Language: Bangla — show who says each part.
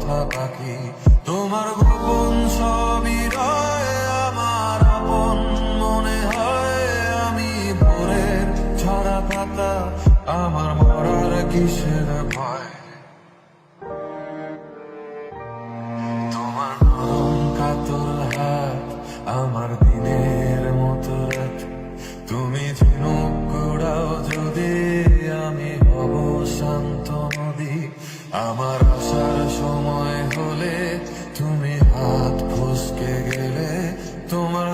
Speaker 1: কথা বাকি। তোমার গোপন সবই রয় আমার আপন মনে হয়। আমি ভোরের ছড়া পাতা, আমার মরার কিসের ভয়। তোমার নরম কাতর হাত, আমার দিনের মতো রাত। তুমি ঝিনুক কুড়াও যদি, আমি হব শান্ত নদী। আমার আসার সময় হলে তুমি হাত ফসকে গেলে, তোমার